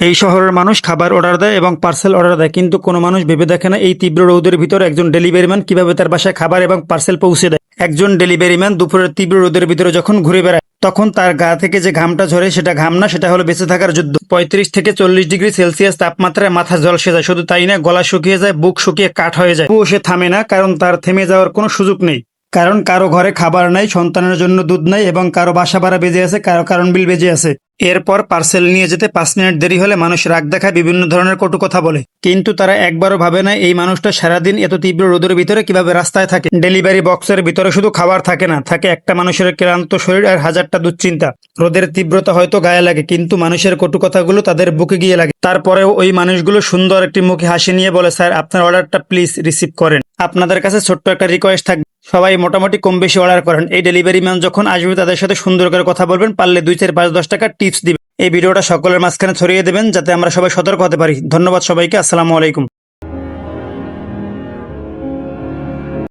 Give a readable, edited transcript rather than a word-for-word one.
এই শহরের মানুষ খাবার অর্ডার দেয় এবং পার্সেল অর্ডার দেয়, কিন্তু কোনো মানুষ ভেবে দেখে না এই তীব্র রোদের ভিতর একজন ডেলিভারি ম্যান কিভাবে তার বাসায় খাবার এবং পার্সেল পৌঁছে দেয়। একজন ডেলিভারি ম্যান দুপুরের তীব্র রোদের ভিতরে যখন ঘুরে বেড়ায় তখন তার গা থেকে যে ঘামটা ঝরে সেটা ঘাম না, সেটা হলো বেঁচে থাকার যুদ্ধ। 35 থেকে 40 ডিগ্রি সেলসিয়াস তাপমাত্রায় মাথা ঝলসে যায়। শুধু তাই না, গলা শুকিয়ে যায়, বুক শুকিয়ে কাঠ হয়ে যায়। সে থামে না, কারণ তার থেমে যাওয়ার কোনো সুযোগ নেই। কারণ কারো ঘরে খাবার নাই, সন্তানের জন্য দুধ নাই, এবং কারো বাসা ভাড়া বেজে আছে, কারো কারেন্ট বিল বেজে আছে। এরপর পার্সেল নিয়ে যেতে 5 মিনিট দেরি হলে মানুষ রাগ দেখায়, বিভিন্ন ধরনের কটু কথা বলে, কিন্তু তারা একবারও ভাবে না এই মানুষটা সারাদিন এত তীব্র রোদের ভিতরে কিভাবে রাস্তায় থাকে। ডেলিভারি বক্সের ভিতরে শুধু খাবার থাকে না, থাকে একটা মানুষের ক্লান্ত শরীর আর হাজারটা দুশ্চিন্তা। রোদের তীব্রতা হয়তো গায়ে লাগে, কিন্তু মানুষের কটু কথাগুলো তাদের বুকে গিয়ে লাগে। তারপরেও ওই মানুষগুলো সুন্দর একটি মুখে হাসি নিয়ে বলে, স্যার আপনার অর্ডারটা প্লিজ রিসিভ করেন। আপনাদের কাছে ছোট্ট একটা রিকোয়েস্ট থাকবে, সবাই মোটামুটি কম বেশি অর্ডার করেন। এই ডেলিভারি ম্যান যখন আসবে তাদের সাথে সুন্দর করে কথা বলবেন, পারলে 2, 4, 5, 10 টাকা টিপস দিবেন। এই ভিডিওটা সকলের মাঝখানে ছড়িয়ে দেবেন যাতে আমরা সবাই সতর্ক হতে পারি। ধন্যবাদ সবাইকে। আসসালামু আলাইকুম।